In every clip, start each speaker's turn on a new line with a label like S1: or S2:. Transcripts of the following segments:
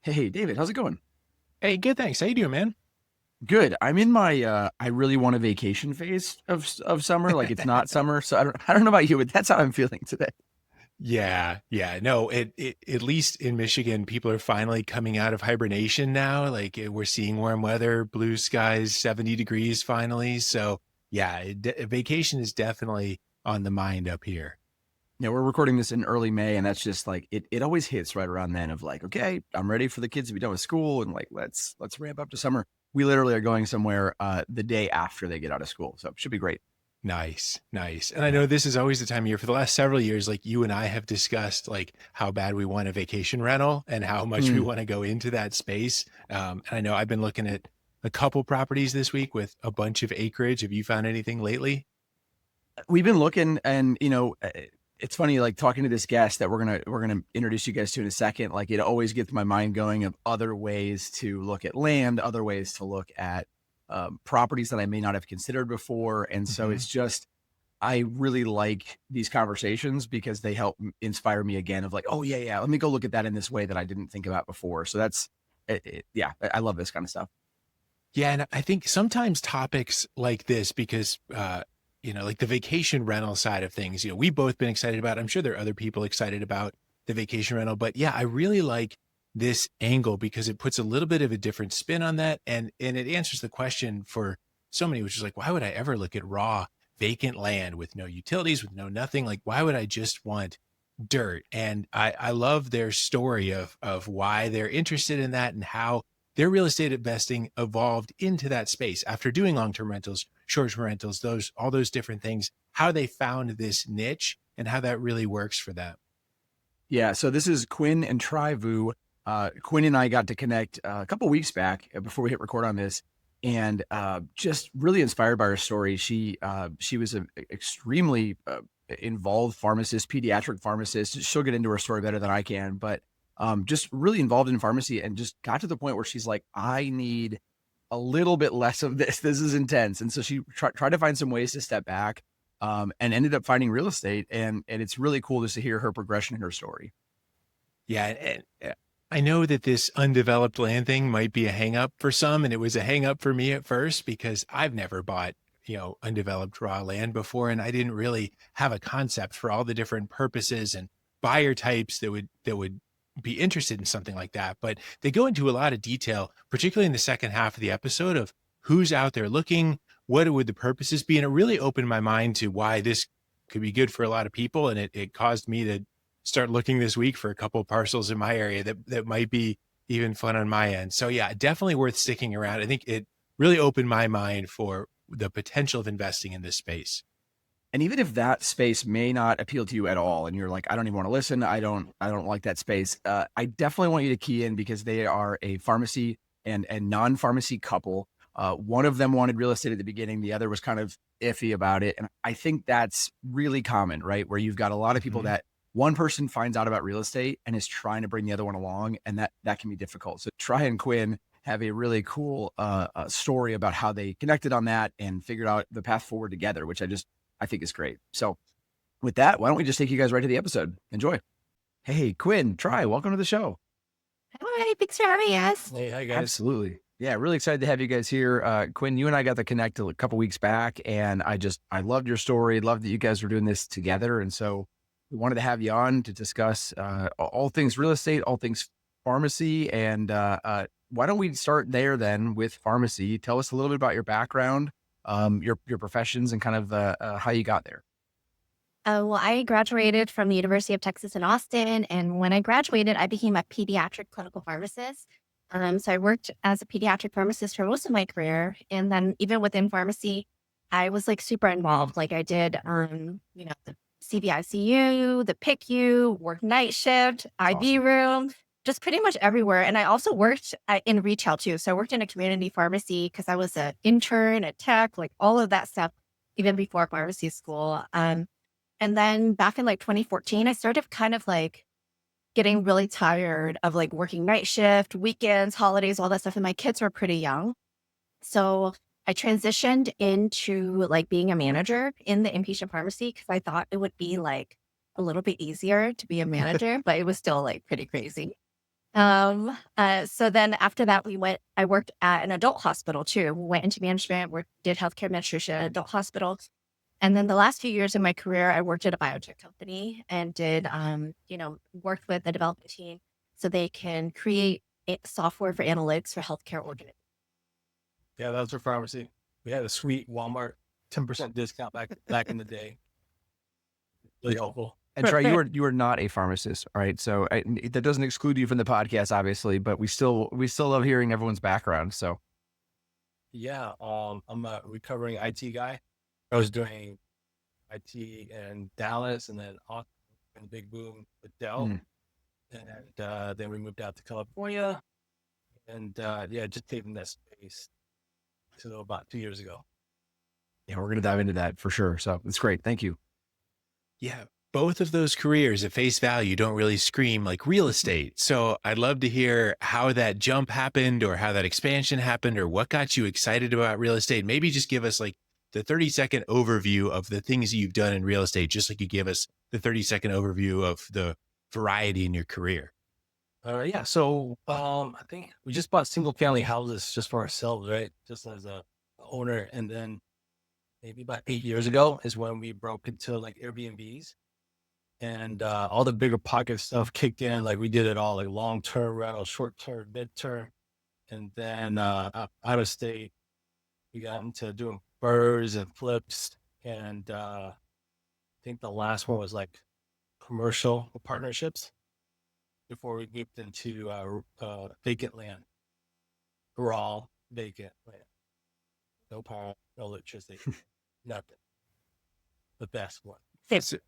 S1: Hey, David, how's it going?
S2: Hey, good, thanks. How you doing, man?
S1: Good. I'm in my I really want a vacation phase of summer. Like it's not summer, so I don't know about you, but that's how I'm feeling today.
S2: Yeah. No, it at least in Michigan, people are finally coming out of hibernation now. We're seeing warm weather, blue skies, 70 degrees finally. So yeah, vacation is definitely on the mind up here.
S1: Yeah, we're recording this in early May, and that's just like it always hits right around then of like, okay, I'm ready for the kids to be done with school and like let's ramp up to summer. We literally are going somewhere the day after they get out of school. So it should be great.
S2: Nice. And I know this is always the time of year for the last several years, like you and I have discussed like how bad we want a vacation rental and how much we
S1: Mm.
S2: want to go into that space. And I know I've been looking at a couple properties this week with a bunch of acreage. Have you found anything lately?
S1: We've been looking, and it's funny, like talking to this guest that we're gonna introduce you guys to in a second. Like it always gets my mind going of other ways to look at land, other ways to look at properties that I may not have considered before, and so
S2: Mhm.
S1: it's just I really like these conversations because they help inspire me again of like, oh yeah, let me go look at that in this way that I didn't think about before. So that's yeah, I love this kind of stuff.
S2: Yeah, and I think sometimes topics like this, because like the vacation rental side of things, we've both been excited about. I'm sure there are other people excited about the vacation rental, but yeah, I really like this angle because it puts a little bit of a different spin on that, and it answers the question for so many, which is like, why would I ever look at raw vacant land with no utilities, with no nothing? Like, why would I just want dirt? And I love their story of why they're interested in that and how their real estate investing evolved into that space after doing long-term rentals, short-term rentals, those all those different things, how they found this niche and how that really works for them.
S1: Yeah, so this is Quynh and Tri Vu. Quinn and I got to connect a couple weeks back before we hit record on this, and just really inspired by her story. She was an extremely involved pharmacist, pediatric pharmacist. She'll get into her story better than I can, but just really involved in pharmacy, and just got to the point where she's like, I need a little bit less of this. This is intense, and so she tried to find some ways to step back and ended up finding real estate. And it's really cool just to hear her progression in her story.
S2: Yeah, and I know that this undeveloped land thing might be a hang up for some, and it was a hang up for me at first because I've never bought, undeveloped raw land before, and I didn't really have a concept for all the different purposes and buyer types that would be interested in something like that. But they go into a lot of detail, particularly in the second half of the episode of who's out there looking, what would the purposes be, and it really opened my mind to why this could be good for a lot of people, and it caused me to start looking this week for a couple of parcels in my area that might be even fun on my end. So yeah, definitely worth sticking around. I think it really opened my mind for the potential of investing in this space.
S1: And even if that space may not appeal to you at all, and you're like, I don't even want to listen, I don't like that space. I definitely want you to key in because they are a pharmacy and non-pharmacy couple. One of them wanted real estate at the beginning, the other was kind of iffy about it, and I think that's really common, right? Where you've got a lot of people
S2: Mhm.
S1: that one person finds out about real estate and is trying to bring the other one along, and that can be difficult. So Try and Quinn have a really cool story about how they connected on that and figured out the path forward together, which I think is great. So with that, why don't we just take you guys right to the episode? Enjoy. Hey, Quinn, Try, welcome to the show.
S3: Hi, thanks for having us.
S2: Hey, hi guys.
S1: Absolutely. Yeah, really excited to have you guys here. Quinn, you and I got to connect a couple weeks back, and I loved your story. Loved that you guys were doing this together, and so we wanted to have you on to discuss all things real estate, all things pharmacy, and why don't we start there then with pharmacy? Tell us a little bit about your background, your professions, and kind of how you got there.
S3: Well, I graduated from the University of Texas in Austin, and when I graduated, I became a pediatric clinical pharmacist. So I worked as a pediatric pharmacist for most of my career, and then even within pharmacy, I was like super involved. Like I did, the CVICU, the PICU, work night shift,
S1: That's
S3: IV
S1: awesome.
S3: room, just pretty much everywhere. And I also worked in retail too. So I worked in a community pharmacy because I was an intern, a tech, like all of that stuff, even before pharmacy school. And then back in like 2014, I started kind of like getting really tired of like working night shift, weekends, holidays, all that stuff. And my kids were pretty young. So I transitioned into like being a manager in the inpatient pharmacy because I thought it would be like a little bit easier to be a manager, but it was still like pretty crazy. So then after that, I worked at an adult hospital too. We went into management, did healthcare administration at adult hospitals. And then the last few years of my career, I worked at a biotech company and did, worked with the development team so they can create software for analytics for healthcare organizations.
S4: Yeah, that was for pharmacy. We had a sweet Walmart 10% discount back in the day. Really helpful.
S1: And Tri, you are not a pharmacist, all right? So that doesn't exclude you from the podcast, obviously, but we still love hearing everyone's background. So
S4: Yeah, I'm a recovering IT guy. I was doing IT in Dallas and then Austin and big boom with Dell. And then we moved out to California and just taking that space to about 2 years ago.
S1: yeah, we're gonna dive into that for sure. So it's great. Thank you.
S2: Yeah. Both of those careers at face value don't really scream like real estate. So I'd love to hear how that jump happened or how that expansion happened or what got you excited about real estate. Maybe just give us like the 30-second overview of the things you've done in real estate, just like you give us the 30-second overview of the variety in your career.
S4: Yeah, so I think we just bought single family houses just for ourselves, right? Just as a owner. And then maybe about 8 years ago is when we broke into like Airbnbs. And all the bigger pocket stuff kicked in. Like we did it all, like long-term rental, short-term, mid-term. And then out of state, we got into doing burrs and flips. And I think the last one was like commercial partnerships before we moved into vacant land, raw vacant land. No power, no electricity, nothing. The best one.
S2: So,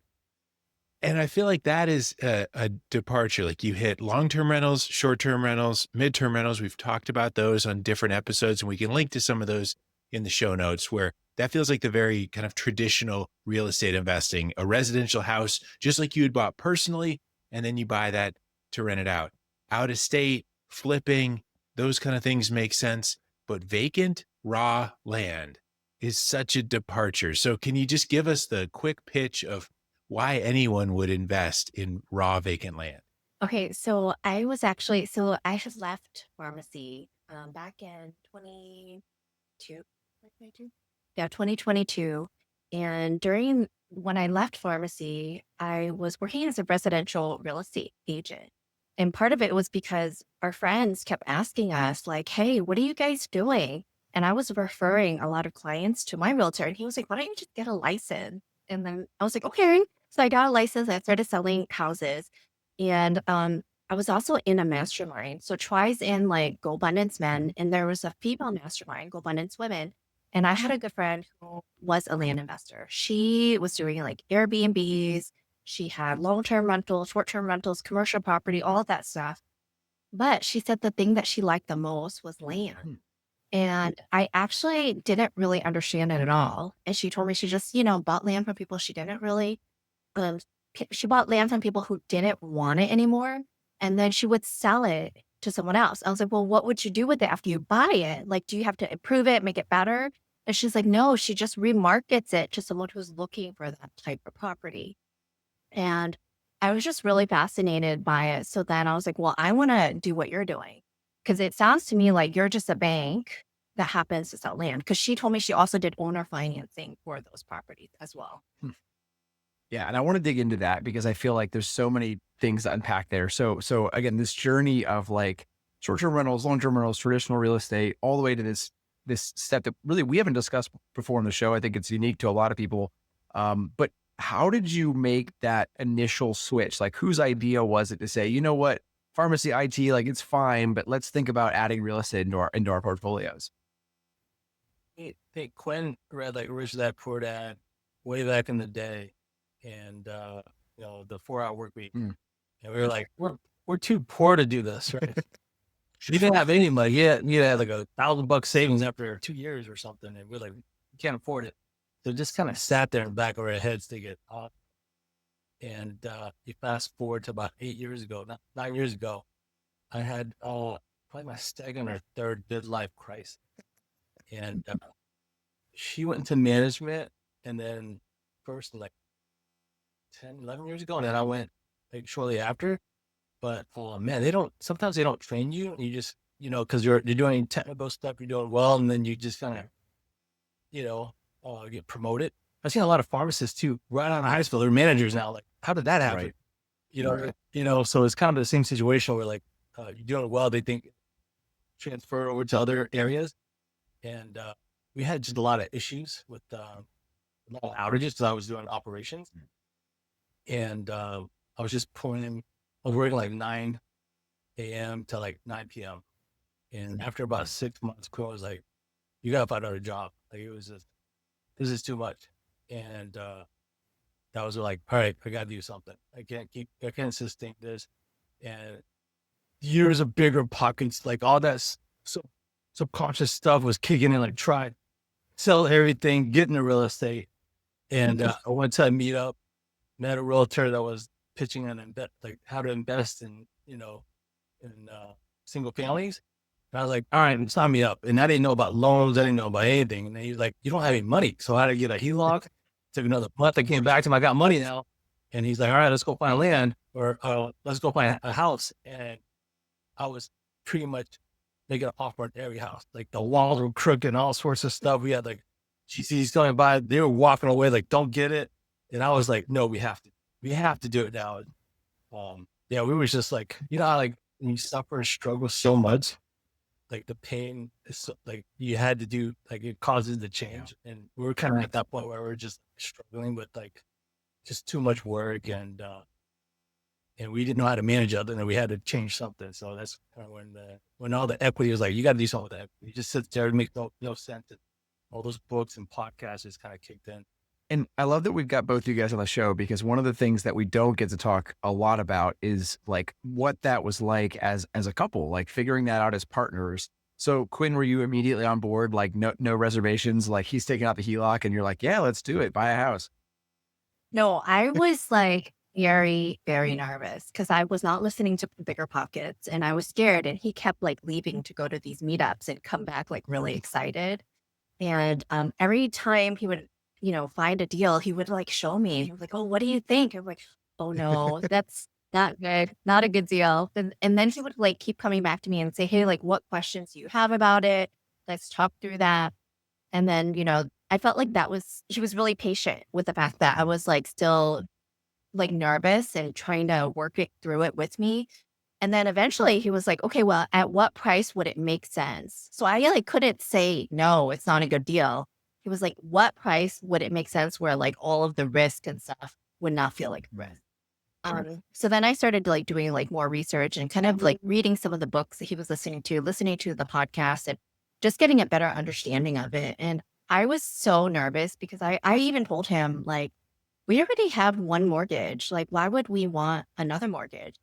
S2: and I feel like that is a departure. Like you hit long-term rentals, short-term rentals, mid-term rentals. We've talked about those on different episodes, and we can link to some of those in the show notes, where that feels like the very kind of traditional real estate investing, a residential house, just like you had bought personally, and then you buy that to rent it out of state, flipping, those kind of things make sense. But vacant, raw land is such a departure. So can you just give us the quick pitch of why anyone would invest in raw vacant land?
S3: Okay, so I had left pharmacy back in 2022. Yeah, 2022. And when I left pharmacy, I was working as a residential real estate agent. And part of it was because our friends kept asking us, like, hey, what are you guys doing? And I was referring a lot of clients to my realtor. And he was like, why don't you just get a license? And then I was like, okay. So I got a license. I started selling houses. And I was also in a mastermind. So Tri's in like Go Abundance Men. And there was a female mastermind, Go Abundance Women. And I had a good friend who was a land investor. She was doing like Airbnbs. She had long-term rentals, short-term rentals, commercial property, all of that stuff. But she said the thing that she liked the most was land. And I actually didn't really understand it at all. And she told me she just, bought land from people she didn't really, um, she bought land from people who didn't want it anymore. And then she would sell it to someone else. I was like, well, what would you do with it after you buy it? Like, do you have to improve it, make it better? And she's like, no, she just remarkets it to someone who's looking for that type of property. And I was just really fascinated by it. So then I was like, well, I want to do what you're doing. Because it sounds to me like you're just a bank that happens to sell land. Because she told me she also did owner financing for those properties as well.
S1: Yeah, and I want to dig into that because I feel like there's so many things to unpack there. So again, this journey of like short-term rentals, long-term rentals, traditional real estate, all the way to this step that really we haven't discussed before on the show. I think it's unique to a lot of people. But how did you make that initial switch? Like, whose idea was it to say, you know what, pharmacy IT, like it's fine, but let's think about adding real estate into our portfolios?
S4: I think Quinn read like Rich Dad Poor Dad way back in the day, and the 4-hour work week, and we were like, we're too poor to do this, right? We didn't have any money. Yeah, you had like $1,000 savings after 2 years or something, and we're like, we can't afford it. So just kind of sat there in the back of our heads to get off. And you fast forward to about 9 years ago, I had probably my second or third midlife crisis. And she went into management, and then first like 10, 11 years ago, and then I went like shortly after. but man, sometimes they don't train you. You just, cause you're doing technical stuff, you're doing well. And then you just kind of, you know, get promoted. I've seen a lot of pharmacists too, right out of high school. They're managers now. Like, how did that happen?
S1: Right.
S4: So it's kind of the same situation where like, you're doing well. They think transfer over to other areas. And, we had just a lot of issues with, a lot of outages because I was doing operations. And, I was just I was working like 9 a.m. to like 9 p.m. And after about 6 months, Quinn was like, you got to find another job. Like this is too much. And, that was like, all right, I got to do something. I can't sustain this. And years of bigger pockets, like all that subconscious stuff was kicking in, like try, sell everything, get into real estate. And, I went to a meetup, met a realtor that was pitching on like how to invest in, single families. And I was like, all right, sign me up. And I didn't know about loans. I didn't know about anything. And then he was like, you don't have any money. So I had to get a HELOC. Took another month. I came back to him. I got money now. And he's like, all right, let's go find land or let's go find a house. And I was pretty much making an offer on every house. Like the walls were crooked and all sorts of stuff. We had like GCs coming by. They were walking away like, don't get it. And I was like, no, we have to do it now. Yeah, we was just like, how, like when you suffer and struggle so much, like the pain is so, like you had to do, like it causes the change. Yeah. And we were kind of at that point where we're just struggling with like just too much work and we didn't know how to manage other than we had to change something. So that's kind of when all the equity was like, you got to do something with that. You just sit there and make no sense. And all those books and podcasts just kind of kicked in.
S1: And I love that we've got both you guys on the show because one of the things that we don't get to talk a lot about is like what that was like as a couple, like figuring that out as partners. So Quinn, were you immediately on board? Like no reservations, like he's taking out the HELOC and you're like, yeah, let's do it. Buy a house.
S3: No, I was like very, very nervous because I was not listening to Bigger Pockets and I was scared. And he kept like leaving to go to these meetups and come back like really excited. And every time he would, find a deal, he would like show me. He was like, oh, what do you think? I'm like, oh no, that's not good. Not a good deal. And then he would like keep coming back to me and say, hey, like what questions do you have about it? Let's talk through that. And then, I felt like he was really patient with the fact that I was like still like nervous and trying to work it through it with me. And then eventually he was like, okay, well, at what price would it make sense? So I like couldn't say, no, it's not a good deal. He was like, what price would it make sense where like all of the risk and stuff would not feel like risk? So then I started like doing like more research and kind of like reading some of the books that he was listening to the podcast and just getting a better understanding of it. And I was so nervous because I even told him like, we already have one mortgage. Like, why would we want another mortgage?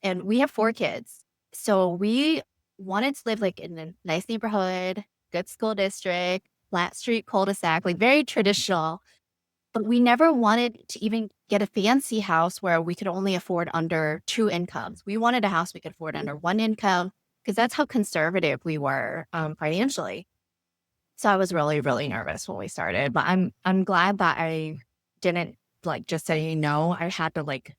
S3: And we have 4 kids. So we wanted to live like in a nice neighborhood, good school district, flat street cul-de-sac, like very traditional. But we never wanted to even get a fancy house where we could only afford under 2 incomes. We wanted a house we could afford under 1 income because that's how conservative we were financially. So I was really, really nervous when we started. But I'm glad that I didn't like just say no. I had to like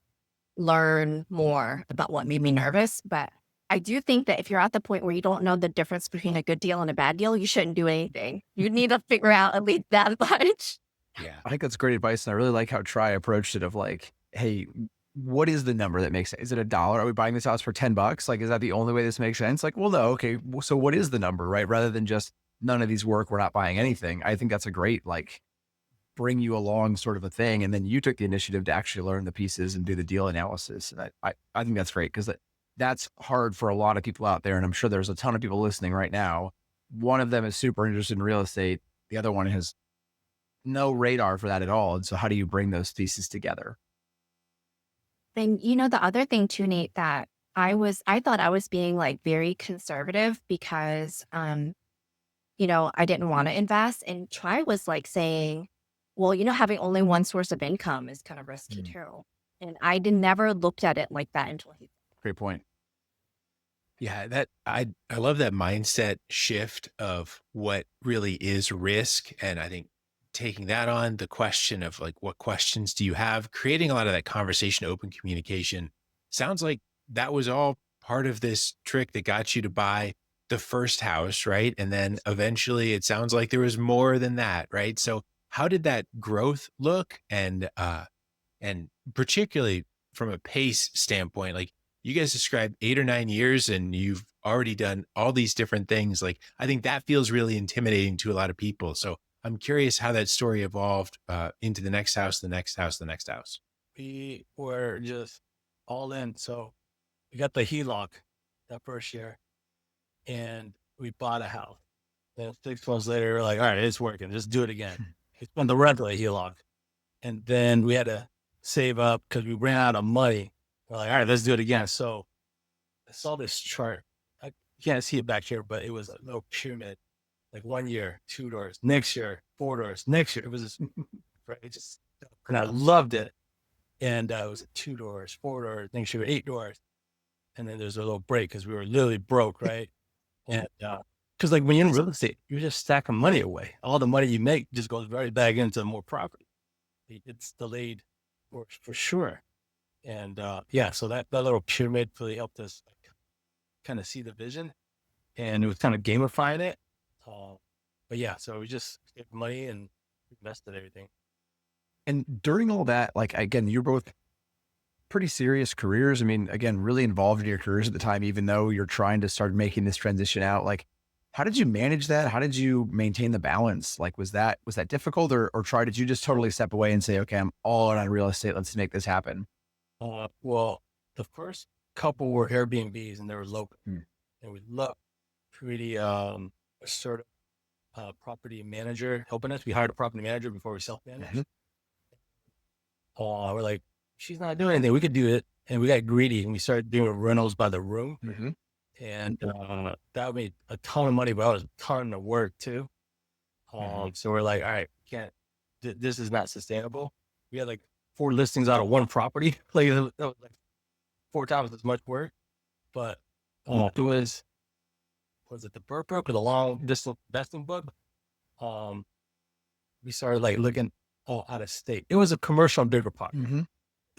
S3: learn more about what made me nervous. But I do think that if you're at the point where you don't know the difference between a good deal and a bad deal, you shouldn't do anything. You need to figure out at least that much.
S1: Yeah, I think that's great advice. And I really like how Tri approached it of like, hey, what is the number that makes sense? Is it $1? Are we buying this house for $10? Like, is that the only way this makes sense? Like, well, no. Okay. So what is the number, right? Rather than just none of these work, we're not buying anything. I think that's a great, like, bring you along sort of a thing. And then you took the initiative to actually learn the pieces and do the deal analysis. And I think that's great because that's hard for a lot of people out there. And I'm sure there's a ton of people listening right now. One of them is super interested in real estate. The other one has no radar for that at all. And so how do you bring those pieces together?
S3: And the other thing too, Nate, that I thought I was being like very conservative because, I didn't want to invest. And Tri was like saying, well, having only one source of income is kind of risky too. And I never looked at it like that until he.
S1: Great point.
S2: Yeah, I love that mindset shift of what really is risk. And I think taking that on, the question of like, what questions do you have? Creating a lot of that conversation, open communication sounds like that was all part of this trick that got you to buy the first house, right? And then eventually it sounds like there was more than that, right? So how did that growth look? And particularly from a pace standpoint, like you guys described 8 or 9 years and you've already done all these different things. Like, I think that feels really intimidating to a lot of people. So I'm curious how that story evolved into the next house, the next house, the next house.
S4: We were just all in. So we got the HELOC that first year and we bought a house. Then 6 months later, we're like, all right, it's working. Just do it again. We spent the rental at HELOC. And then we had to save up because we ran out of money. We're like, all right, let's do it again. So I saw this chart. I can't see it back here, but it was a little pyramid. Like 1 year, 2 doors. Next year, 4 doors. Next year, it was just, right? It just, and I loved it. And it was 2 doors, 4 doors. Next year, 8 doors. And then there's a little break because we were literally broke, right? And because like when you're in real estate, you're just stacking money away. All the money you make just goes right back into more property. It's delayed for sure. And yeah, so that little pyramid really helped us kind of see the vision, and it was kind of gamifying it. But yeah, so we just saved money and invested everything.
S1: And during all that, like, again, you're both pretty serious careers. I mean, again, really involved in your careers at the time, even though you're trying to start making this transition out. Like, how did you manage that? How did you maintain the balance? Like, was that difficult, or did you just totally step away and say, okay, I'm all in on real estate. Let's make this happen?
S4: Well, the first couple were Airbnbs and they were local.
S1: Hmm.
S4: And we loved pretty sort of property manager helping us. We hired a property manager before we self-managed. We're like, she's not doing anything. We could do it. And we got greedy and we started doing rentals by the room.
S1: Mm-hmm.
S4: And that made a ton of money, but it was a ton of work too. So we're like, all right, this is not sustainable. We had like 4 listings out of 1 property. Like, that was like 4 times as much work. But it was it the Burp Book or the Long Distance Investing book? We started like looking out of state. It was a commercial on Bigger Pocket.
S1: Mm-hmm.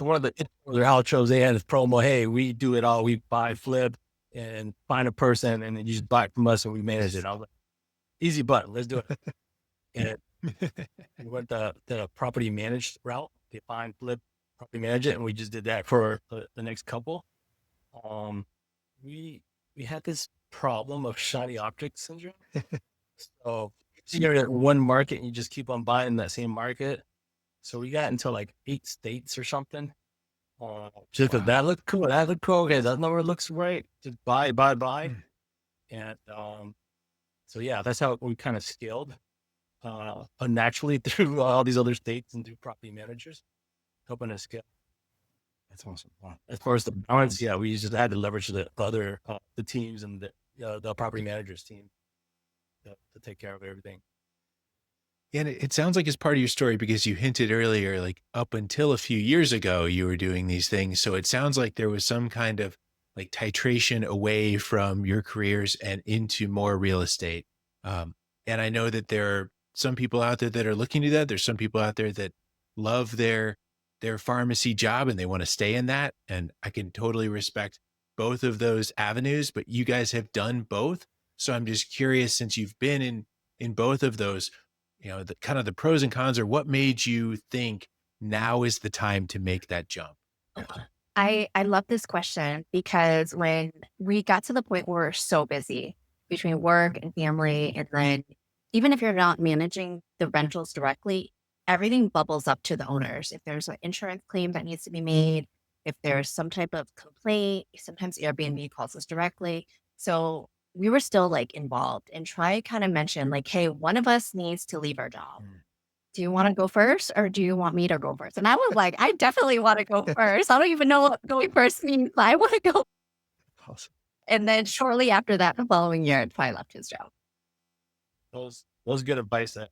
S4: One of the outros, they had this promo, hey, we do it all. We buy, flip, and find a person, and then you just buy it from us and we manage it. I was like, easy button, let's do it. And we went the property managed route. They find, flip, property manage it, and we just did that for the next couple. We had this problem of shiny object syndrome. So you're at one market and you just keep on buying that same market. So we got into like 8 states or something. Just because that looked cool. Okay, that number looks right. Just buy. And so yeah, that's how we kind of scaled unnaturally through all these other states and through property managers, helping us scale.
S1: That's awesome. Wow.
S4: As far as the balance, yeah, we just had to leverage the other the teams and the property managers team to take care of everything.
S2: And it sounds like it's part of your story because you hinted earlier, like up until a few years ago, you were doing these things. So it sounds like there was some kind of like titration away from your careers and into more real estate. And I know that there are some people out there that are looking to that. There's some people out there that love their pharmacy job and they want to stay in that. And I can totally respect both of those avenues, but you guys have done both. So I'm just curious, since you've been in both of those, you know, the kind of the pros and cons, or what made you think now is the time to make that jump?
S3: I love this question because when we got to the point where we're so busy between work and family, and then even if you're not managing the rentals directly, everything bubbles up to the owners. If there's an insurance claim that needs to be made, if there's some type of complaint, sometimes Airbnb calls us directly. So we were still like involved, and Tri kind of mentioned like, hey, one of us needs to leave our job. Do you want to go first or do you want me to go first? And I was like, I definitely want to go first. I don't even know what going first means. I want to go.
S1: Awesome.
S3: And then shortly after that, the following year, Tri left his job.
S4: Those good advice that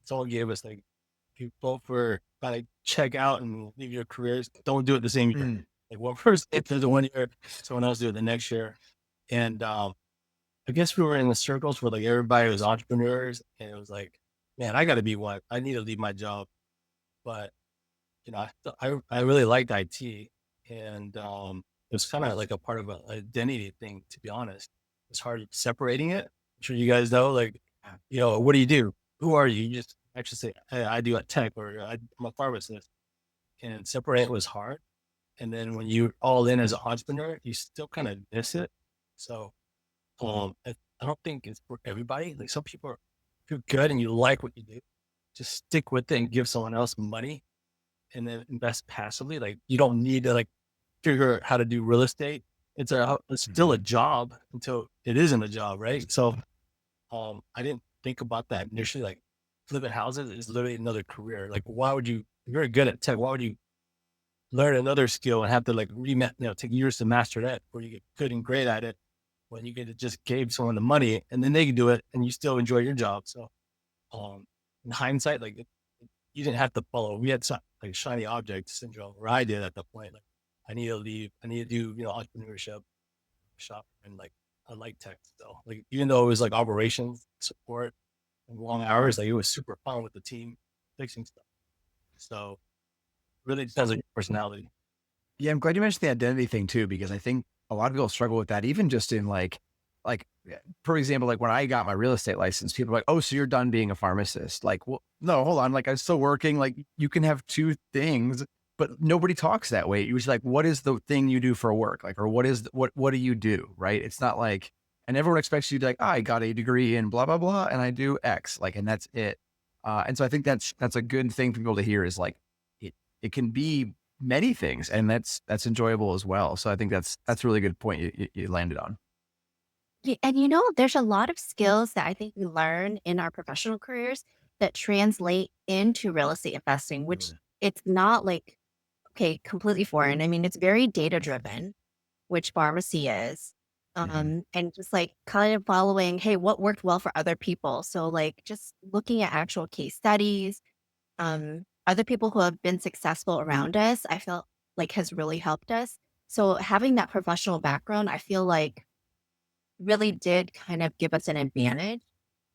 S4: someone gave us, like, you both were about to check out and leave your careers. Don't do it the same year. Like, one person does it 1 year, someone else do it the next year. And I guess we were in the circles where like everybody was entrepreneurs, and it was like, man, I got to be one. I need to leave my job. But, you know, I really liked IT, and it was kind of like a part of an identity thing, to be honest. It's hard separating it. I'm sure you guys know, like, what do you do? Who are you? You just actually say, hey, I do a tech, or I'm a pharmacist. And separate it was hard. And then when you're all in as an entrepreneur, you still kind of miss it. So I don't think it's for everybody. Like some people are, if you're good and you like what you do, just stick with it and give someone else money and then invest passively. Like you don't need to like figure out how to do real estate. It's still a job until it isn't a job, right? So I didn't think about that initially. Like flipping houses is literally another career. Like why would you, if you're good at tech, why would you learn another skill and have to like take years to master that before you get good and great at it, when you could have just gave someone the money and then they can do it and you still enjoy your job. So in hindsight, like you didn't have to follow. We had like shiny object syndrome, where I did at that point. Like I need to leave. I need to do entrepreneurship, shop, and like I like tech. So like even though it was like operations support and long hours, like it was super fun with the team fixing stuff. So really depends on your personality.
S1: Yeah, I'm glad you mentioned the identity thing too, because I think a lot of people struggle with that, even just in for example, like when I got my real estate license, people are like, oh, so you're done being a pharmacist. Like, well, no, hold on. Like I'm still working. Like you can have two things, but nobody talks that way. You're just like, what is the thing you do for work? Like, or what do you do? Right. It's not like, and everyone expects you to like, oh, I got a degree in blah, blah, blah. And I do X, like, and that's it. And so I think that's a good thing for people to hear, is like, it can be many things, and that's enjoyable as well. So I think that's a really good point you landed on.
S3: Yeah, and there's a lot of skills that I think we learn in our professional careers that translate into real estate investing, which it's not like, okay, completely foreign. I mean, it's very data driven, which pharmacy is. And just like kind of following, hey, what worked well for other people? So like just looking at actual case studies, other people who have been successful around us, I feel like has really helped us. So having that professional background, I feel like really did kind of give us an advantage.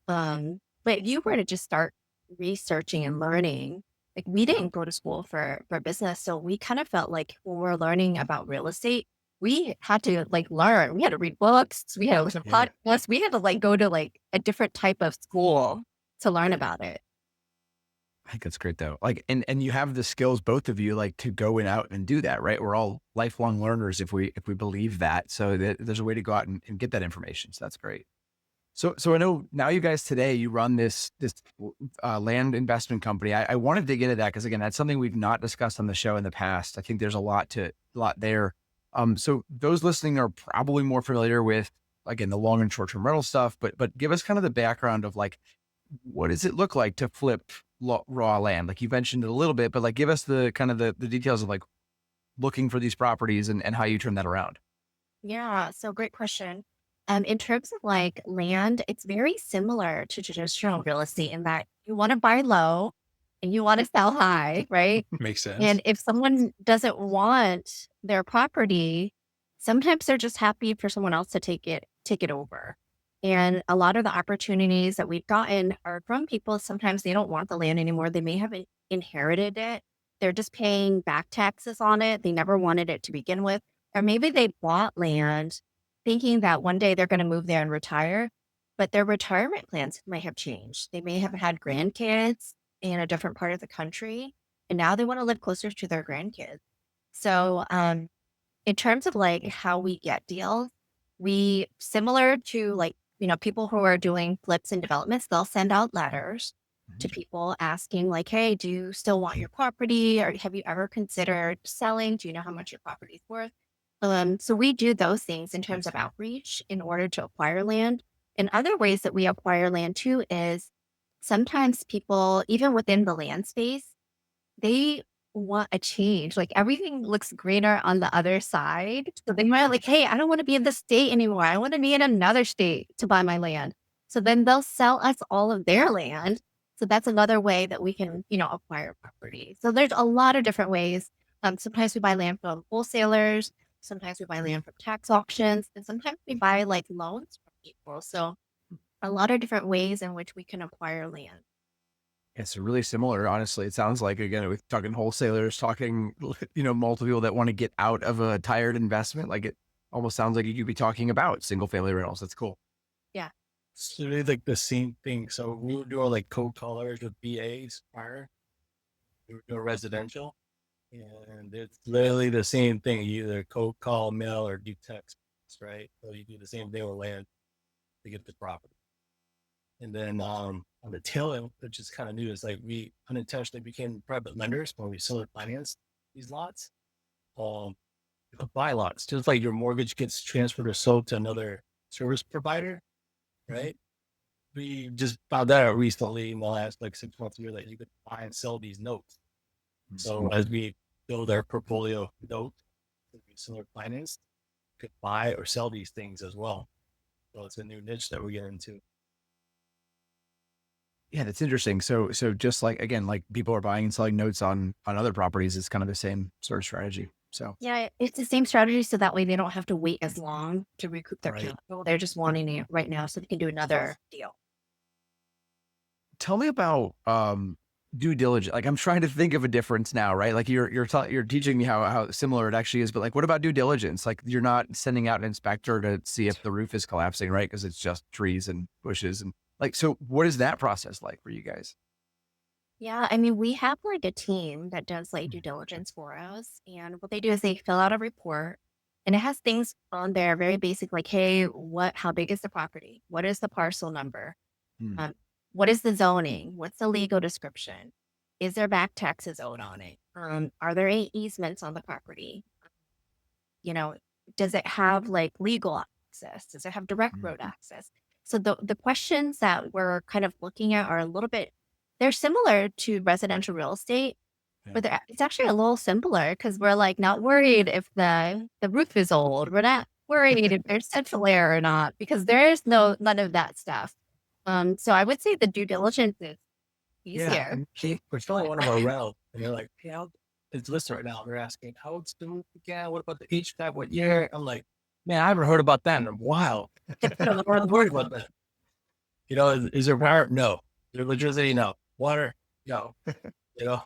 S3: But if you were to just start researching and learning, like we didn't go to school for business. So we kind of felt like when we're learning about real estate, we had to like learn. We had to read books. We had to listen to podcasts. We had to like go to like a different type of school to learn about it.
S1: I think that's great though. Like, and you have the skills, both of you, like to go out and do that, right? We're all lifelong learners if we believe that. So there's a way to go out and get that information. So that's great. So I know now you guys today, you run this land investment company. I wanted to dig into that because again, that's something we've not discussed on the show in the past. I think there's a lot there. So those listening are probably more familiar with, again, the long and short-term rental stuff, but give us kind of the background of like, what does it look like to flip raw land? Like you mentioned it a little bit, but like give us the kind of the details of like looking for these properties and how you turn that around.
S3: Yeah, so great question. In terms of like land, it's very similar to traditional real estate in that you want to buy low and you want to sell high, right?
S2: Makes sense.
S3: And if someone doesn't want their property, sometimes they're just happy for someone else to take it over. And a lot of the opportunities that we've gotten are from people. Sometimes they don't want the land anymore. They may have inherited it. They're just paying back taxes on it. They never wanted it to begin with. Or maybe they bought land thinking that one day they're going to move there and retire, but their retirement plans might have changed. They may have had grandkids in a different part of the country, and now they want to live closer to their grandkids. So, in terms of like how we get deals, we similar to like, people who are doing flips and developments, they'll send out letters to people asking like, hey, do you still want your property? Or have you ever considered selling? Do you know how much your property is worth? So we do those things in terms of outreach in order to acquire land. And other ways that we acquire land too is sometimes people, even within the land space, they want a change. Like everything looks greener on the other side. So they might like, hey, I don't want to be in this state anymore. I want to be in another state to buy my land. So then they'll sell us all of their land. So that's another way that we can, acquire property. So there's a lot of different ways. Sometimes we buy land from wholesalers. Sometimes we buy land from tax auctions. And sometimes we buy like loans from people. So a lot of different ways in which we can acquire land.
S1: It's really similar, honestly. It sounds like, again, we're talking wholesalers, talking, multiple people that want to get out of a tired investment. Like it almost sounds like you could be talking about single family rentals. That's cool.
S3: Yeah.
S4: It's literally like the same thing. So we were doing like cold callers with BAs prior. We were doing residential, and it's literally the same thing. You either cold call, mail, or do text, right? So you do the same thing with land to get the property. And then on the tail end, which is kind of new, is like we unintentionally became private lenders when we solar financed these lots. You could buy lots, just like your mortgage gets transferred or sold to another service provider, right? We just found that out recently in the last like 6 months, year that you could buy and sell these notes. So as we build our portfolio note, solar finance, could buy or sell these things as well. So it's a new niche that we get into.
S1: Yeah, that's interesting. So just like, again, like people are buying and selling notes on other properties, it's kind of the same sort of strategy. So
S3: Yeah, it's the same strategy. So that way they don't have to wait as long to recoup their
S1: Right.
S3: capital. They're just wanting it right now so they can do another deal.
S1: tell me about due diligence. Like I'm trying to think of a difference now, right? Like you're teaching me how similar it actually is, but like what about due diligence? Like you're not sending out an inspector to see if the roof is collapsing, right? Because it's just trees and bushes and like, so what is that process like for you guys?
S3: Yeah, I mean, we have like a team that does like due diligence for us. And what they do is they fill out a report and it has things on there very basic, like, hey, how big is the property? What is the parcel number?
S1: Hmm.
S3: Um, what is the zoning? What's the legal description? Is there back taxes owed on it? Are there any easements on the property? You know, does it have like legal access? Does it have direct
S1: Hmm.
S3: road access? So the questions that we're kind of looking at are a little bit, they're similar to residential real estate,
S1: Yeah.
S3: but it's actually a little simpler because we're like not worried if the roof is old. We're not worried if there's central air or not because there is none of that stuff. So I would say the due diligence is
S4: Yeah.
S3: easier.
S4: We're filling one of our rentals, and they're like, "Hey, it's listed right now." They're asking, "How it's the roof again? What about the HVAC? What year?" I'm like, "Man, I haven't heard about that in a while. I'm not worried about that. Is there power? No. Is there electricity? No. Water? No. You know,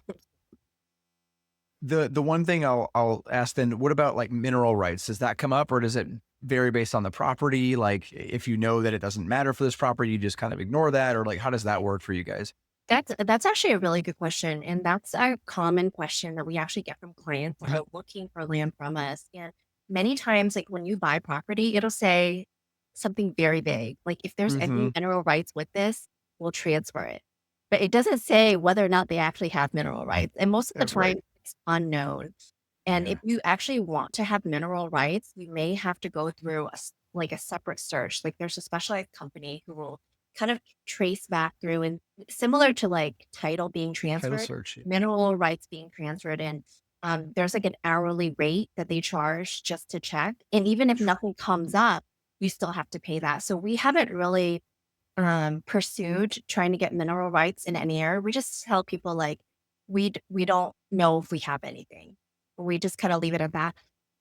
S1: The one thing I'll ask then, what about like mineral rights? Does that come up or does it vary based on the property? Like if you know that it doesn't matter for this property, you just kind of ignore that, or like how does that work for you guys?
S3: That's actually a really good question, and that's a common question that we actually get from clients that are looking for land from us. And many times, like when you buy property, it'll say something very vague, like if there's
S1: Mm-hmm.
S3: any mineral rights with this, we'll transfer it. But it doesn't say whether or not they actually have mineral rights, and most of the time
S1: Right.
S3: it's unknown. And if
S1: Yeah.
S3: you actually want to have mineral rights, you may have to go through like a separate search. Like there's a specialized company who will kind of trace back through and similar to like title being
S1: Title
S3: transferred,
S1: search.
S3: mineral rights being transferred. And there's like an hourly rate that they charge just to check. And even if nothing comes up, you still have to pay that. So we haven't really pursued trying to get mineral rights in any area. We just tell people like we don't know if we have anything. We just kind of leave it at that.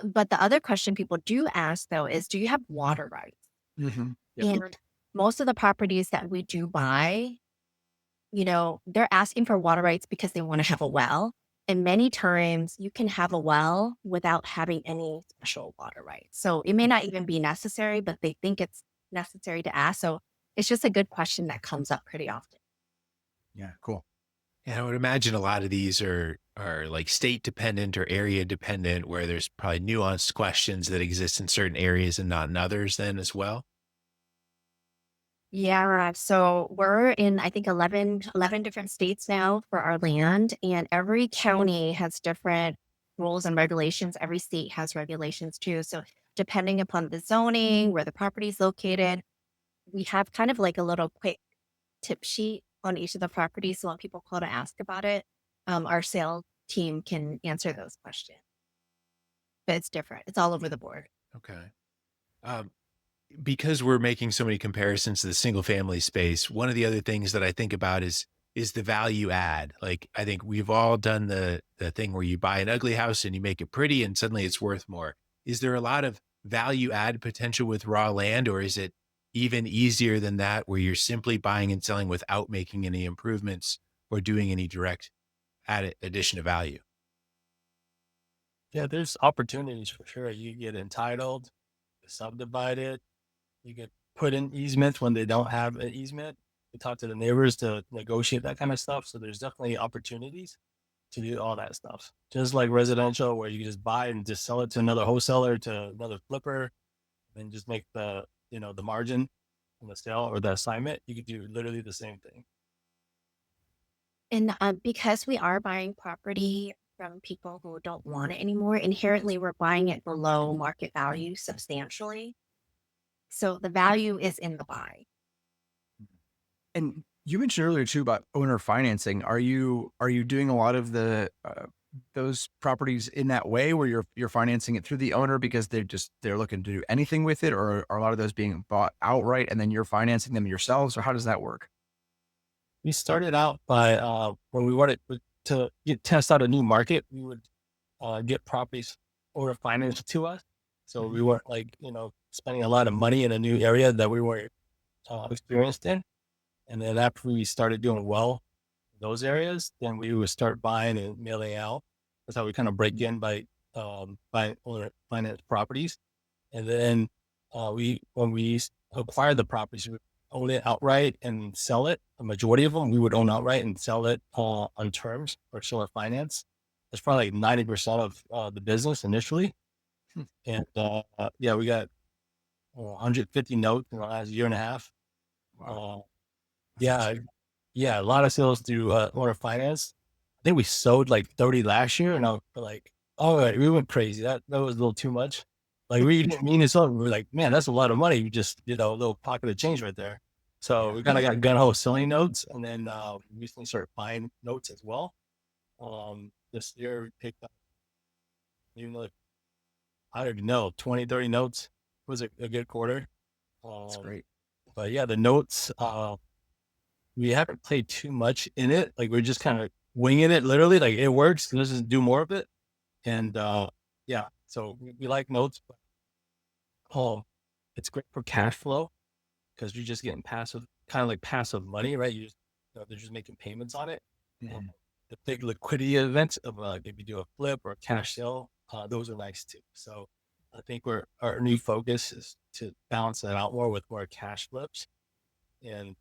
S3: But the other question people do ask though is, do you have water rights?
S1: Mm-hmm. Yep.
S3: And most of the properties that we do buy, they're asking for water rights because they want to have a well. And many times you can have a well without having any special water rights. So it may not even be necessary, but they think it's necessary to ask. So it's just a good question that comes up pretty often.
S1: Yeah. Cool.
S2: And I would imagine a lot of these are like state dependent or area dependent, where there's probably nuanced questions that exist in certain areas and not in others then as well.
S3: Yeah. So we're in, I think, 11 different states now for our land, and every county has different rules and regulations. Every state has regulations too. So depending upon the zoning, where the property is located, we have kind of like a little quick tip sheet on each of the properties. So when people call to ask about it, our sales team can answer those questions. But it's different. It's all over the board.
S2: Okay. Um, because we're making so many comparisons to the single family space, one of the other things that I think about is the value add. Like I think we've all done the thing where you buy an ugly house and you make it pretty and suddenly it's worth more. Is there a lot of value add potential with raw land, or is it even easier than that where you're simply buying and selling without making any improvements or doing any direct added addition of value.
S4: Yeah, there's opportunities for sure. You get entitled, subdivided, you get put in easements when they don't have an easement. You talk to the neighbors to negotiate that kind of stuff. So there's definitely opportunities to do all that stuff. Just like residential, where you just buy and just sell it to another wholesaler, to another flipper, and just make the, the margin on the sale or the assignment. You could do literally the same thing.
S3: And because we are buying property from people who don't want it anymore, inherently we're buying it below market value substantially. So the value is in the buy.
S1: And you mentioned earlier too about owner financing. Are you doing a lot of the those properties in that way where you're financing it through the owner because they're looking to do anything with it, or are a lot of those being bought outright and then you're financing them yourselves, or how does that work?
S4: We started out by when we wanted to test out a new market, we would get properties owner financed to us. So we weren't spending a lot of money in a new area that we weren't experienced in. And then after we started doing well in those areas, then we would start buying and mailing out. That's how we kind of break in by buying owner finance properties. And then when we acquired the properties, we would own it outright and sell it. A majority of them we would own outright and sell it on terms or seller finance. That's probably like 90% of the business initially. And yeah, we got 150 notes in the last year and a half.
S1: Wow.
S4: Yeah, a lot of sales through owner finance. I think we sold like 30 last year, and I was like, oh, we went crazy. That was a little too much. Like we didn't mean to sell. We were like, man, that's a lot of money. You just a little pocket of change right there. So we kind of got gun ho selling notes, and then we recently started buying notes as well. This year we picked up, even though I don't know, 20, 30 notes. It was a good quarter.
S1: That's great.
S4: But yeah, the notes, we haven't played too much in it. Like we're just kind of winging it, literally. Like it works. Let's just do more of it. And yeah, so we like notes. But, it's great for cash flow because you're just getting passive, kind of like passive money, right? You just, they're just making payments on it. The big liquidity events of if you do a flip or a cash sale, those are nice too. So I think our new focus is to balance that out more with more cash flips and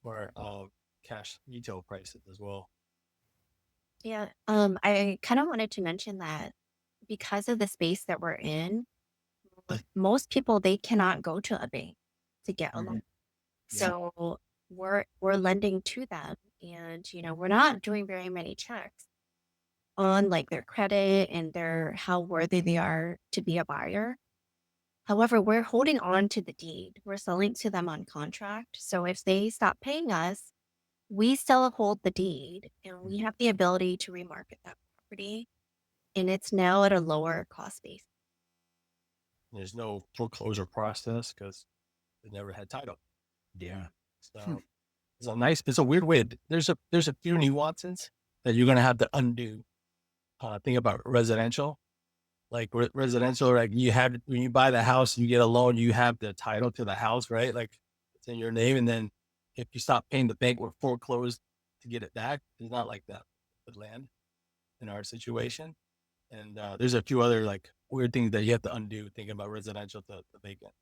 S4: more cash retail prices as well.
S3: Yeah. I kind of wanted to mention that because of the space that we're in, most people, they cannot go to a bank to get a loan. So we're lending to them, and we're not doing very many checks on like their credit and how worthy they are to be a buyer. However, we're holding on to the deed. We're selling to them on contract. So if they stop paying us, we still hold the deed, and we have the ability to remarket that property, and it's now at a lower cost base.
S4: There's no foreclosure process because they never had title.
S1: Yeah.
S4: So it's a weird way. There's a few nuances that you're gonna have to undo. Think about residential. Like residential, like when you buy the house, you get a loan, you have the title to the house, right? Like it's in your name, and then if you stop paying, the bank will foreclose to get it back. It's not like that with land in our situation. And there's a few other like weird things that you have to undo thinking about residential to vacant.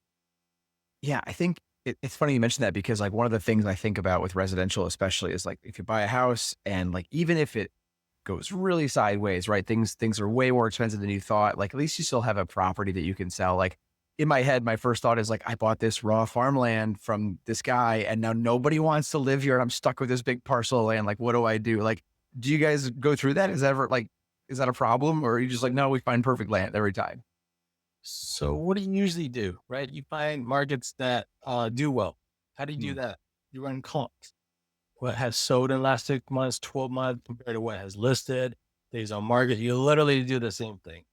S1: Yeah, I think it's funny you mentioned that because like one of the things I think about with residential, especially, is like if you buy a house and like even if it goes really sideways, right? Things are way more expensive than you thought. Like at least you still have a property that you can sell. Like in my head, my first thought is like, I bought this raw farmland from this guy and now nobody wants to live here and I'm stuck with this big parcel of land. Like, what do I do? Like, do you guys go through that? Is that a problem, or are you just like, no, we find perfect land every time?
S4: So what do you usually do, right? You find markets that do well. How do you do that? You run comps. What has sold in the last 6 months, 12 months compared to what has listed, days on market. You literally do the same thing.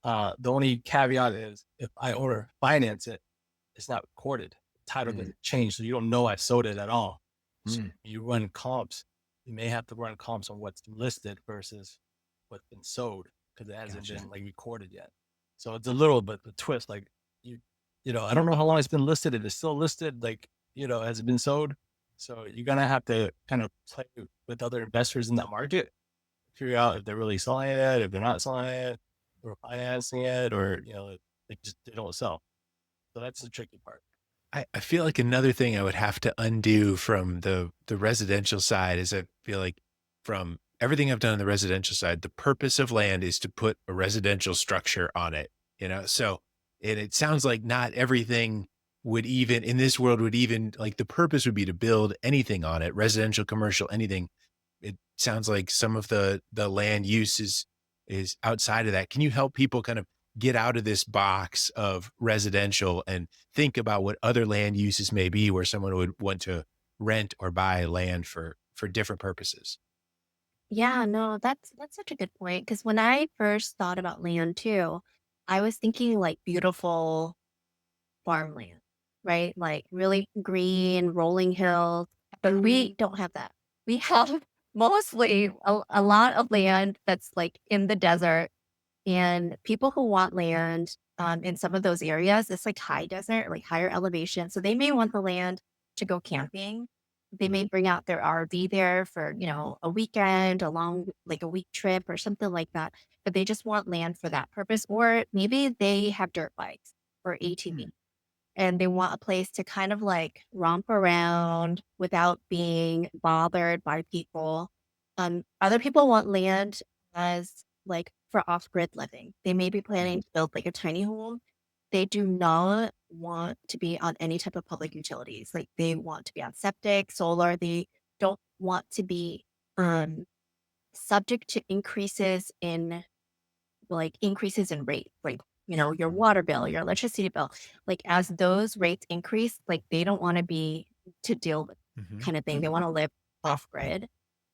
S4: The only caveat is if I order finance it, it's not recorded. Title doesn't change. So you don't know I sold it at all. So you run comps. You may have to run comps on what's listed versus what's been sold because it hasn't been like recorded yet. So it's a little bit the twist. Like I don't know how long it's been listed. If it's still listed, like, has it been sold? So you're going to have to kind of play with with other investors in that market, figure out if they're really selling it, if they're not selling it, or financing it, or they don't sell. So that's the tricky part.
S2: I feel like another thing I would have to undo from the residential side is I feel like from everything I've done on the residential side, the purpose of land is to put a residential structure on it, So, and it sounds like not everything would even in this world would even like the purpose would be to build anything on it, residential, commercial, anything. It sounds like some of the land use is outside of that. Can you help people kind of get out of this box of residential and think about what other land uses may be where someone would want to rent or buy land for different purposes?
S3: Yeah, no, that's such a good point. Because when I first thought about land too, I was thinking like beautiful farmland, right? Like really green, rolling hills. But we don't have that. We have mostly a lot of land that's like in the desert, and people who want land in some of those areas, it's like high desert, like higher elevation. So they may want the land to go camping. They may bring out their RV there for, a weekend, a long, like a week trip or something like that. But they just want land for that purpose. Or maybe they have dirt bikes or ATV, and they want a place to kind of like romp around without being bothered by people. Other people want land as like for off grid living. They may be planning to build like a tiny home. They do not want to be on any type of public utilities. Like they want to be on septic, solar. They don't want to be subject to increases in rate, like, your water bill, your electricity bill, like as those rates increase, like they don't want to be to deal with
S2: Mhm.
S3: kind of thing. They want to live off grid.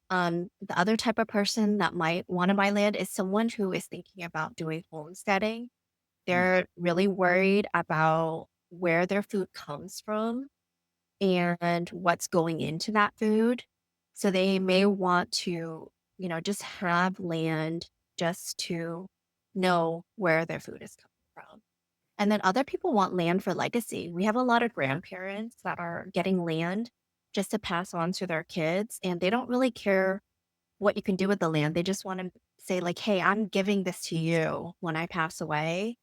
S3: The other type of person that might want to buy land is someone who is thinking about doing homesteading. They're really worried about where their food comes from and what's going into that food. So they may want to, just have land just to know where their food is coming from. And then other people want land for legacy. We have a lot of grandparents that are getting land just to pass on to their kids, and they don't really care what you can do with the land. They just want to say, like, hey, I'm giving this to you when I pass away.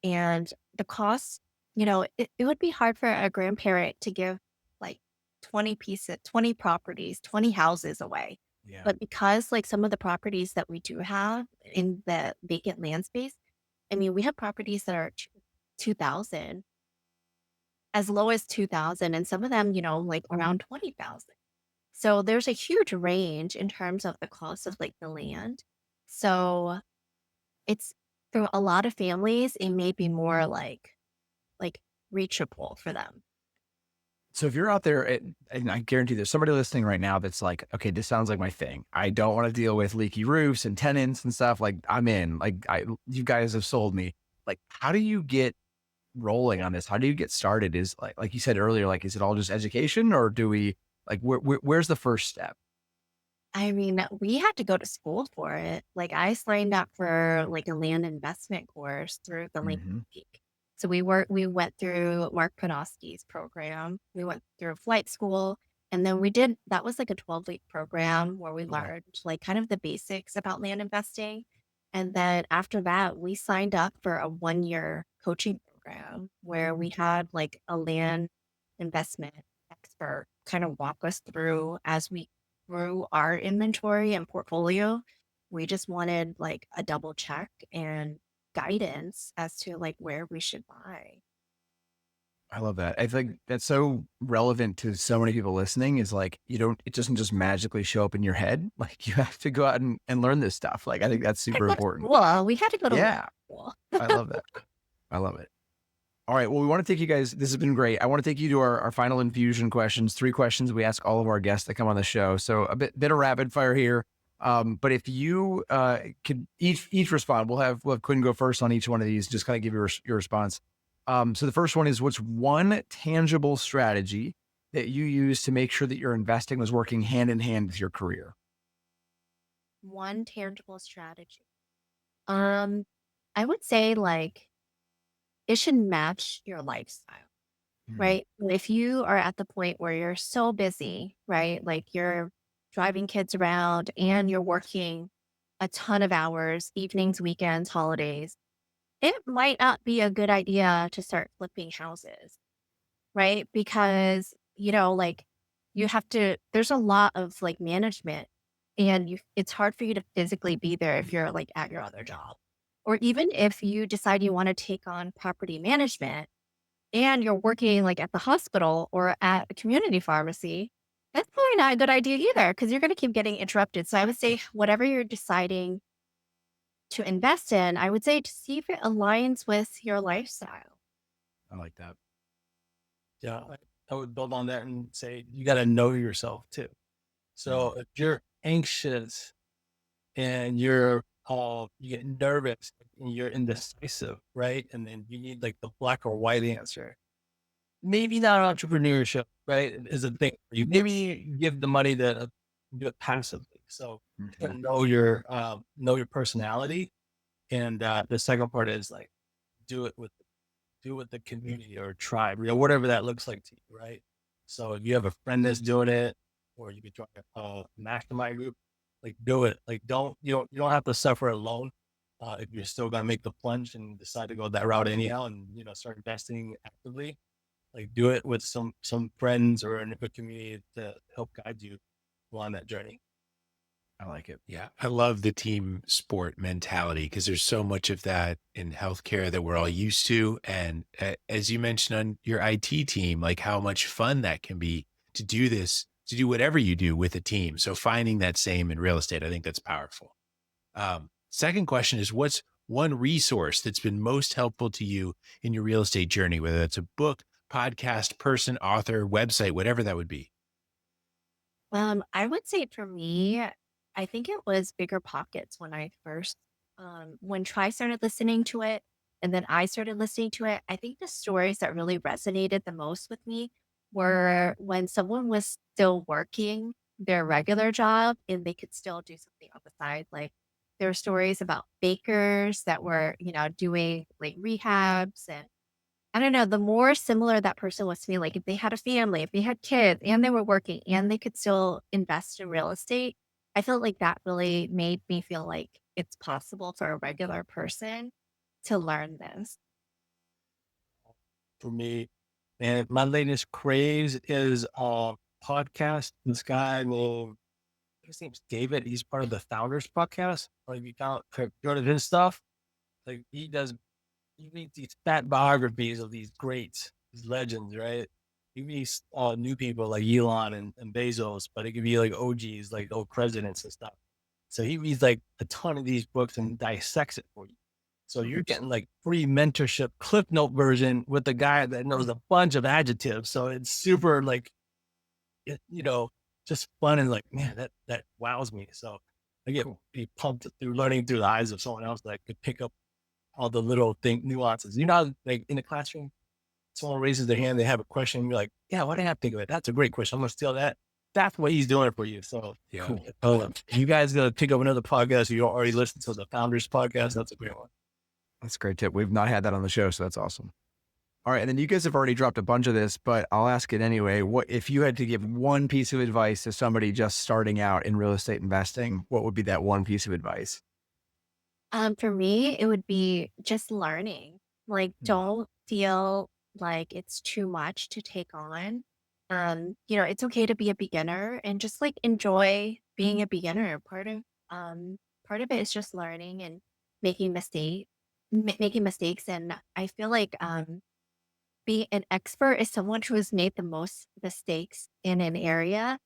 S3: And the cost, it would be hard for a grandparent to give like 20 properties, 20 houses away.
S1: Yeah.
S3: But because like some of the properties that we do have in the vacant land space, I mean, we have properties that are 2,000, as low as 2,000, and some of them, like around 20,000. So there's a huge range in terms of the cost of like the land. So it's for a lot of families, it may be more like reachable for them.
S1: So if you're out there, and I guarantee there's somebody listening right now that's like, okay, this sounds like my thing. I don't want to deal with leaky roofs and tenants and stuff. Like I'm in. Like you guys have sold me. Like, how do you get rolling on this? How do you get started? Is like you said earlier, like is it all just education, or do we like where's the first step?
S3: I mean, we had to go to school for it. Like I signed up for like a land investment course through the Link
S1: Hmm.
S3: Week. So we went through Mark Podolsky's program. We went through flight school, and then that was like a 12-week program where we
S1: Okay.
S3: learned like kind of the basics about land investing. And then after that, we signed up for a 1-year coaching program where we had like a land investment expert kind of walk us through as we grew our inventory and portfolio. We just wanted like a double check and guidance as to like where we should buy.
S1: I love that. I think that's so relevant to so many people listening is like, it doesn't just magically show up in your head. Like you have to go out and learn this stuff. Like, I think that's
S3: I
S1: super
S3: go to
S1: important.
S3: school. We had to go to law
S1: Yeah.
S3: school.
S1: I love that. I love it. All right. Well, we want to thank you guys. This has been great. I want to take you to our final infusion questions, 3 questions we ask all of our guests that come on the show. So a bit of rapid fire here. But if you could each respond, we'll have Quinn go first on each one of these, just kind of give your response. So the first one is, what's one tangible strategy that you use to make sure that your investing was working hand in hand with your career?
S3: One tangible strategy. Um, I would say like it should match your lifestyle.
S1: Mm,
S3: Right? If you are at the point where you're so busy, right? Like you're driving kids around and you're working a ton of hours, evenings, weekends, holidays, it might not be a good idea to start flipping houses, right? Because, like you have to, there's a lot of like management and it's hard for you to physically be there if you're like at your other job. Or even if you decide you want to take on property management and you're working like at the hospital or at a community pharmacy, that's probably not a good idea either because you're going to keep getting interrupted. So I would say, whatever you're deciding to invest in, I would say to see if it aligns with your lifestyle.
S1: I like that.
S4: Yeah, I would build on that and say you got to know yourself too. So if you're anxious and you get nervous and you're indecisive, right? And then you need like the black or white answer. Maybe not entrepreneurship, right? Is a thing for you. Maybe you give the money to do it passively. So
S1: Mhm.
S4: know your personality. And the second part is like do it with the community or tribe, whatever that looks like to you, right? So if you have a friend that's doing it, or you could join a mastermind group, like do it. Like you don't have to suffer alone. If you're still gonna make the plunge and decide to go that route anyhow, and start investing actively, like do it with some friends or in a community to help guide you along that journey.
S1: I like it.
S2: Yeah, I love the team sport mentality because there's so much of that in healthcare that we're all used to. And as you mentioned on your IT team, like how much fun that can be to do this, to do whatever you do with a team. So finding that same in real estate, I think that's powerful. Second question is, what's one resource that's been most helpful to you in your real estate journey, whether it's a book, podcast, person, author, website, whatever that would be?
S3: I would say for me, I think it was Bigger Pockets when Tri started listening to it and then I started listening to it. I think the stories that really resonated the most with me were when someone was still working their regular job and they could still do something on the side. Like there were stories about bakers that were, doing like rehabs and I don't know, the more similar that person was to me, like if they had a family, if they had kids and they were working and they could still invest in real estate, I felt like that really made me feel like it's possible for a regular person to learn this.
S4: For me, and my latest craze is podcast. This guy named his name's David. He's part of the Founders podcast. Like you go to his stuff. Like he reads these fat biographies of these greats, these legends, right? He reads new people like Elon and Bezos, but it could be like OGs, like old presidents and stuff. So he reads like a ton of these books and dissects it for you. So you're getting like free mentorship clip note version with a guy that knows a bunch of adjectives. So it's super like, it, you know, just fun and like, man, that wows me. So I get
S1: Cool.
S4: be pumped through learning through the eyes of someone else that could pick up all the little nuances. Like in the classroom, someone raises their hand, they have a question, and you're like, yeah, why didn't I think of it? That's a great question. I'm gonna steal that. That's what he's doing it for you. So
S2: Yeah.
S1: Cool.
S4: you guys gotta pick up another podcast. You already listened to the Founders podcast. That's a great one.
S1: That's a great tip. We've not had that on the show, so that's awesome. All right. And then you guys have already dropped a bunch of this, but I'll ask it anyway. What if you had to give one piece of advice to somebody just starting out in real estate investing? What would be that one piece of advice?
S3: For me, it would be just learning. Like,
S1: Mm.
S3: don't feel like it's too much to take on. It's okay to be a beginner and just like enjoy being a beginner. Part of it is just learning and making making mistakes. And I feel like being an expert is someone who has made the most mistakes in an area.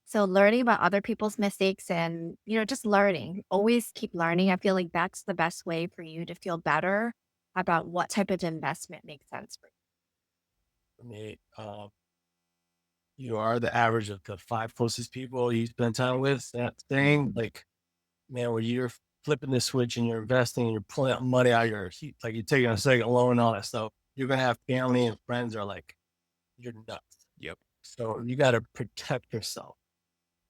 S3: So learning about other people's mistakes and, just learning, always keep learning. I feel like that's the best way for you to feel better about what type of investment makes sense for
S4: For me, you are the average of the five closest people you spend time with. That thing, like, man, where you're flipping the switch and you're investing and you're pulling out money out of like you're taking a second loan and all that stuff. You're gonna have family and friends that are like, you're nuts.
S2: Yep.
S4: So you got to protect yourself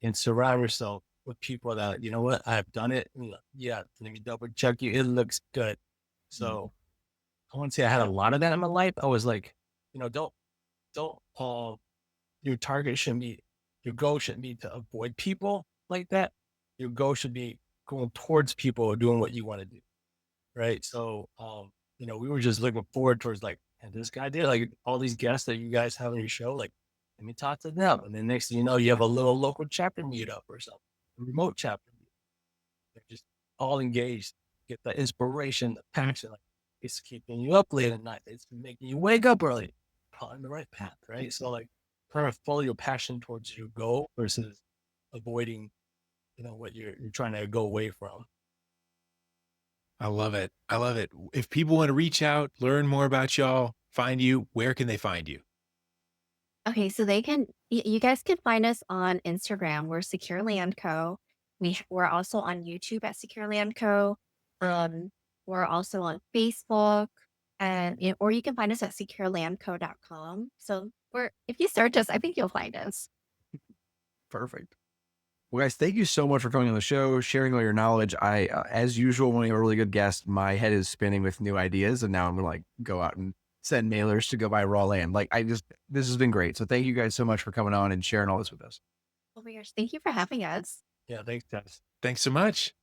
S4: and surround yourself with people that, you know what, I've done it. Yeah, let me double check you. It looks good.
S1: Mm.
S4: So I want to say I had a lot of that in my life. I was like, don't your target shouldn't be, your goal shouldn't be to avoid people. like that, your goal should be going towards people doing what you want to do. Right. So, we were just looking forward towards like, and this guy did like all these guests that you guys have on your show. Like, let me talk to them. And then next thing you know, you have a little local chapter meetup or something, a remote chapter. They're just all engaged, get the inspiration, the passion. Like, it's keeping you up late at night. It's making you wake up early. Probably on the right path. Right. So, like, trying to follow your passion towards your goal versus avoiding, what you're trying to go away from.
S2: I love it. I love it. If people want to reach out, learn more about y'all, find you, where can they find you?
S3: Okay, so they can you guys can find us on Instagram. We're Secure Land Co. We're also on YouTube at Secure Land Co. Um, we're also on Facebook, and or you can find us at securelandco.com. So if you search us, I think you'll find us.
S1: Perfect. Well, guys, thank you so much for coming on the show, sharing all your knowledge. As usual, when you have a really good guest, my head is spinning with new ideas, and now I'm gonna like go out and send mailers to go buy raw land. Like, this has been great. So thank you guys so much for coming on and sharing all this with us.
S3: Oh my gosh, thank you for having us.
S4: Yeah. Thanks, guys.
S2: Thanks so much.